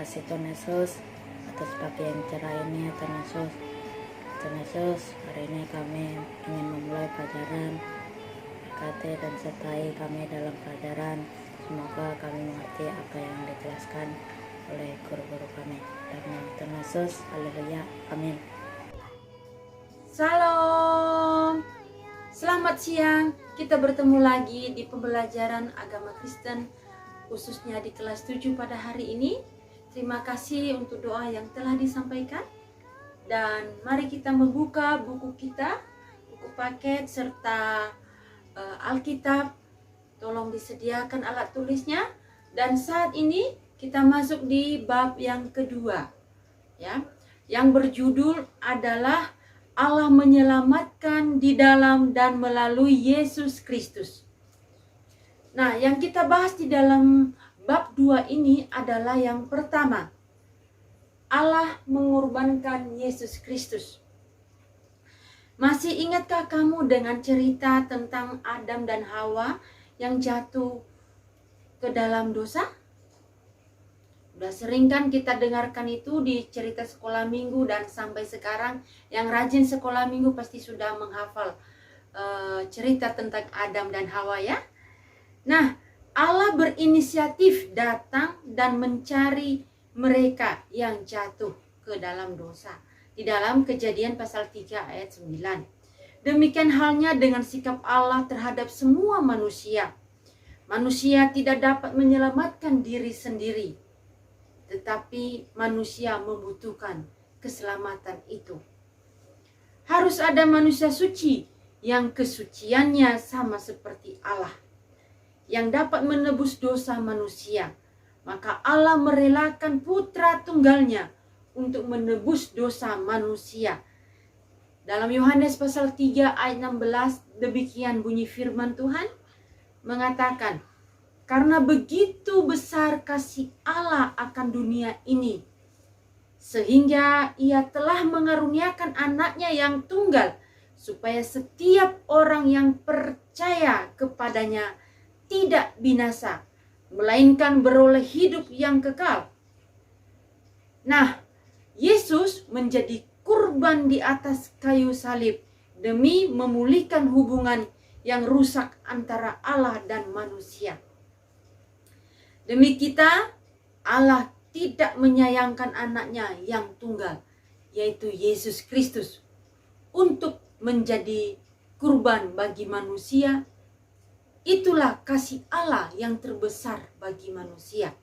kasih Tuhan Yesus atas pagi yang cerah ini ya Tuhan Yesus. Tuhan Yesus, hari ini kami ingin memulai pelajaran. Berkati dan sertai kami dalam pelajaran. Semoga kami mengerti apa yang dijelaskan oleh guru-guru kami. Dalam nama Tuhan Yesus, haleluya, amin. Salam, selamat siang. Kita bertemu lagi di pembelajaran agama Kristen, khususnya di kelas 7 pada hari ini. Terima kasih untuk doa yang telah disampaikan. Dan mari kita membuka buku kita, buku paket serta Alkitab. Tolong disediakan alat tulisnya. Dan saat ini kita masuk di bab yang kedua, ya, yang berjudul adalah Allah menyelamatkan di dalam dan melalui Yesus Kristus. Nah, yang kita bahas di dalam bab 2 ini adalah yang pertama, Allah mengorbankan Yesus Kristus. Masih ingatkah kamu dengan cerita tentang Adam dan Hawa yang jatuh ke dalam dosa? Udah sering kan kita dengarkan itu di cerita sekolah minggu, dan sampai sekarang yang rajin sekolah minggu pasti sudah menghafal cerita tentang Adam dan Hawa, ya. Nah, Allah berinisiatif datang dan mencari mereka yang jatuh ke dalam dosa. Di dalam Kejadian pasal 3 ayat 9. Demikian halnya dengan sikap Allah terhadap semua manusia. Manusia tidak dapat menyelamatkan diri sendiri, tetapi manusia membutuhkan keselamatan itu. Harus ada manusia suci yang kesuciannya sama seperti Allah, yang dapat menebus dosa manusia. Maka Allah merelakan putra tunggalnya untuk menebus dosa manusia. Dalam Yohanes pasal 3 ayat 16, demikian bunyi firman Tuhan, mengatakan, karena begitu besar kasih Allah akan dunia ini, sehingga ia telah mengaruniakan anaknya yang tunggal, supaya setiap orang yang percaya kepadanya tidak binasa, melainkan beroleh hidup yang kekal. Nah, Yesus menjadi kurban di atas kayu salib demi memulihkan hubungan yang rusak antara Allah dan manusia. Demi kita, Allah tidak menyayangkan anaknya yang tunggal, yaitu Yesus Kristus, untuk menjadi kurban bagi manusia. Itulah kasih Allah yang terbesar bagi manusia.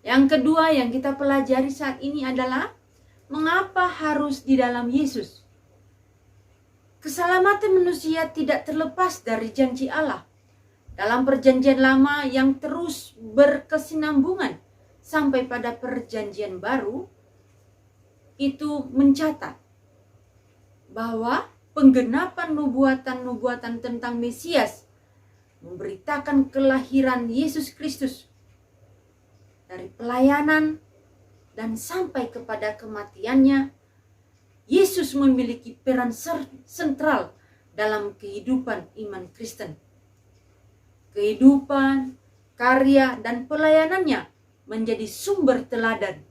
Yang kedua yang kita pelajari saat ini adalah mengapa harus di dalam Yesus. Keselamatan manusia tidak terlepas dari janji Allah. Dalam perjanjian lama yang terus berkesinambungan sampai pada perjanjian baru, itu mencatat bahwa penggenapan nubuatan-nubuatan tentang Mesias memberitakan kelahiran Yesus Kristus dari pelayanan dan sampai kepada kematiannya. Yesus memiliki peran sentral dalam kehidupan iman Kristen. Kehidupan, karya, dan pelayanannya menjadi sumber teladan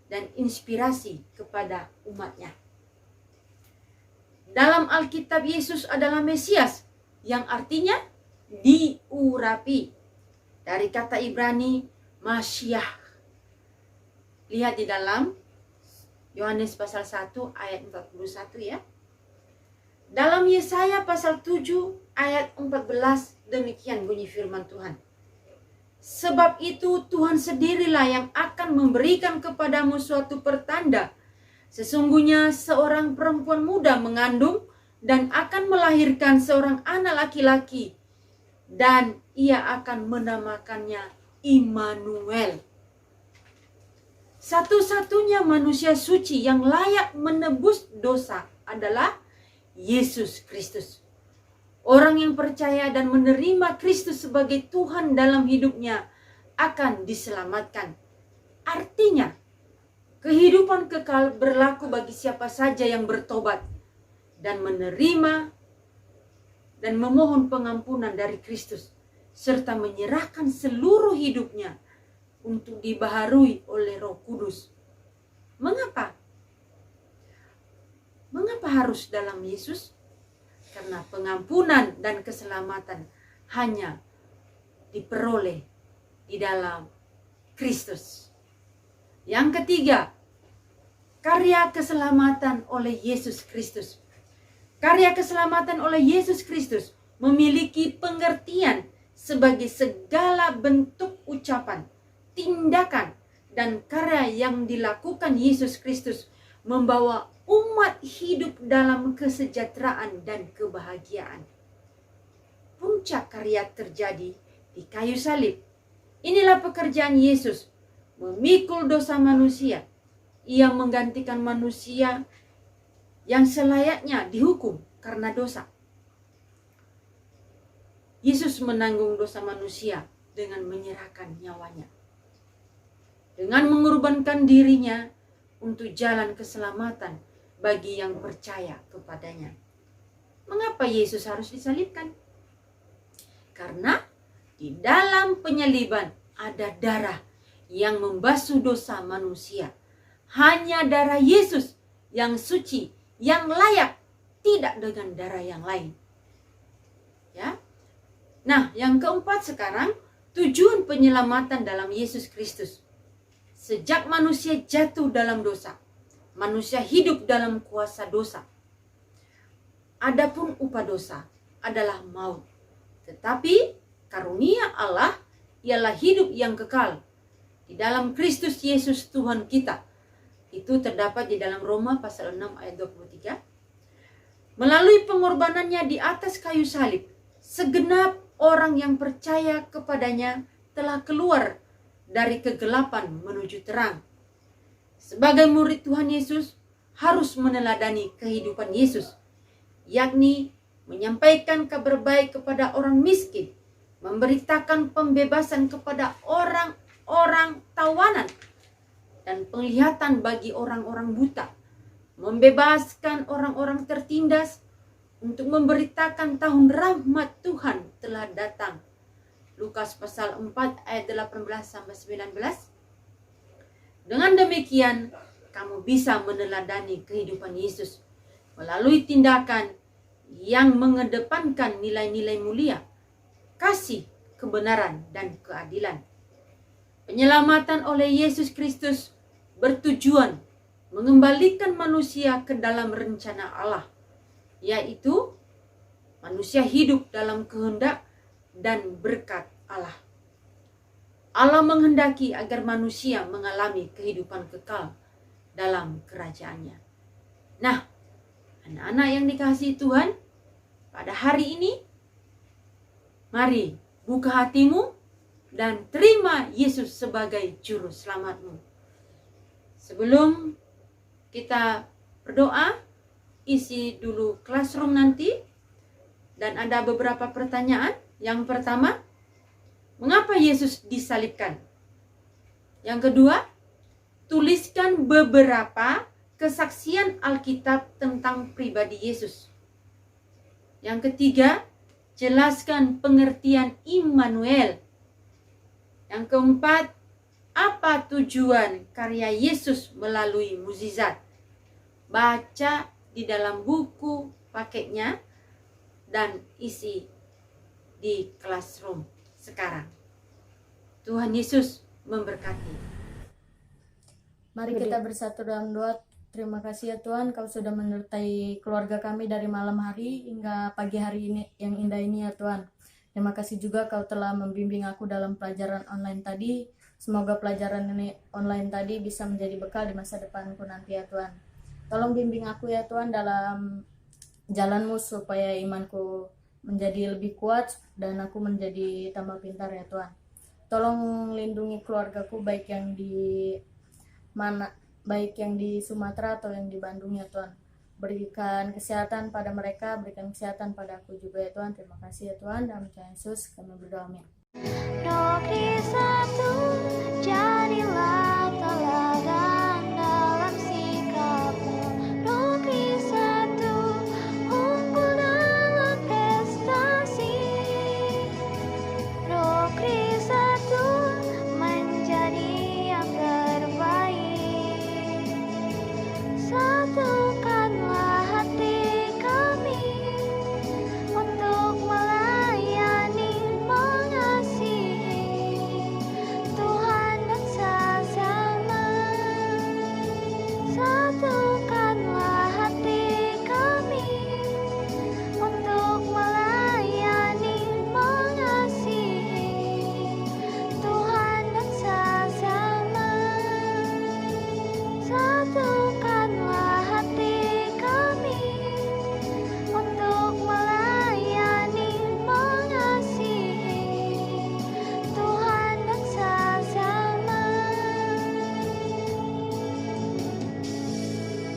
dan inspirasi kepada umatnya. Dalam Alkitab, Yesus adalah Mesias, yang artinya diurapi, dari kata Ibrani Masyiah. Lihat di dalam Yohanes pasal 1 ayat 41, ya. Dalam Yesaya pasal 7 ayat 14, demikian bunyi firman Tuhan. Sebab itu Tuhan sendirilah yang akan memberikan kepadamu suatu pertanda. Sesungguhnya seorang perempuan muda mengandung dan akan melahirkan seorang anak laki-laki, dan ia akan menamakannya Immanuel. Satu-satunya manusia suci yang layak menebus dosa adalah Yesus Kristus. Orang yang percaya dan menerima Kristus sebagai Tuhan dalam hidupnya akan diselamatkan. Artinya, kehidupan kekal berlaku bagi siapa saja yang bertobat dan menerima dan memohon pengampunan dari Kristus, serta menyerahkan seluruh hidupnya untuk dibaharui oleh Roh Kudus. Mengapa? Mengapa harus dalam Yesus? Karena pengampunan dan keselamatan hanya diperoleh di dalam Kristus. Yang ketiga, karya keselamatan oleh Yesus Kristus. Karya keselamatan oleh Yesus Kristus memiliki pengertian sebagai segala bentuk ucapan, tindakan, dan karya yang dilakukan Yesus Kristus membawa umat hidup dalam kesejahteraan dan kebahagiaan. Puncak karya terjadi di kayu salib. Inilah pekerjaan Yesus, memikul dosa manusia. Ia menggantikan manusia yang selayaknya dihukum karena dosa. Yesus menanggung dosa manusia dengan menyerahkan nyawanya, dengan mengorbankan dirinya untuk jalan keselamatan bagi yang percaya kepadanya. Mengapa Yesus harus disalibkan? Karena di dalam penyaliban ada darah yang membasuh dosa manusia. Hanya darah Yesus yang suci, yang layak, tidak dengan darah yang lain. Ya. Nah, yang keempat sekarang, tujuan penyelamatan dalam Yesus Kristus. Sejak manusia jatuh dalam dosa, manusia hidup dalam kuasa dosa. Adapun upah dosa adalah maut. Tetapi karunia Allah ialah hidup yang kekal di dalam Kristus Yesus Tuhan kita. Itu terdapat di dalam Roma pasal 6 ayat 23. Melalui pengorbanannya di atas kayu salib, segenap orang yang percaya kepadanya telah keluar dari kegelapan menuju terang. Sebagai murid Tuhan Yesus harus meneladani kehidupan Yesus, yakni menyampaikan kabar baik kepada orang miskin, memberitakan pembebasan kepada orang-orang tawanan, dan penglihatan bagi orang-orang buta, membebaskan orang-orang tertindas, untuk memberitakan tahun rahmat Tuhan telah datang. Lukas pasal 4 ayat 18 sampai 19. Dengan demikian, kamu bisa meneladani kehidupan Yesus melalui tindakan yang mengedepankan nilai-nilai mulia, kasih, kebenaran, dan keadilan. Penyelamatan oleh Yesus Kristus bertujuan mengembalikan manusia ke dalam rencana Allah, yaitu manusia hidup dalam kehendak dan berkat Allah. Allah menghendaki agar manusia mengalami kehidupan kekal dalam kerajaannya. Nah, anak-anak yang dikasihi Tuhan, pada hari ini, mari buka hatimu dan terima Yesus sebagai juru selamatmu. Sebelum kita berdoa, isi dulu classroom nanti, dan ada beberapa pertanyaan. Yang pertama, mengapa Yesus disalibkan? Yang kedua, tuliskan beberapa kesaksian Alkitab tentang pribadi Yesus. Yang ketiga, jelaskan pengertian Immanuel. Yang keempat, apa tujuan karya Yesus melalui mukjizat? Baca di dalam buku paketnya dan isi di classroom sekarang. Tuhan Yesus memberkati. Mari kita bersatu dalam doa. Terima kasih ya Tuhan, Kau sudah menyertai keluarga kami dari malam hari hingga pagi hari ini yang indah ini ya Tuhan. Terima kasih juga Kau telah membimbing aku dalam pelajaran online tadi. Semoga pelajaran ini online tadi bisa menjadi bekal di masa depanku nanti ya Tuhan. Tolong bimbing aku ya Tuhan dalam jalan-Mu supaya imanku menjadi lebih kuat dan aku menjadi tambah pintar ya Tuhan. Tolong lindungi keluargaku baik yang di Sumatera atau yang di Bandung ya Tuhan. Berikan kesehatan pada mereka, berikan kesehatan pada aku juga ya Tuhan. Terima kasih ya Tuhan, dalam nama Yesus kami berdoa, amin.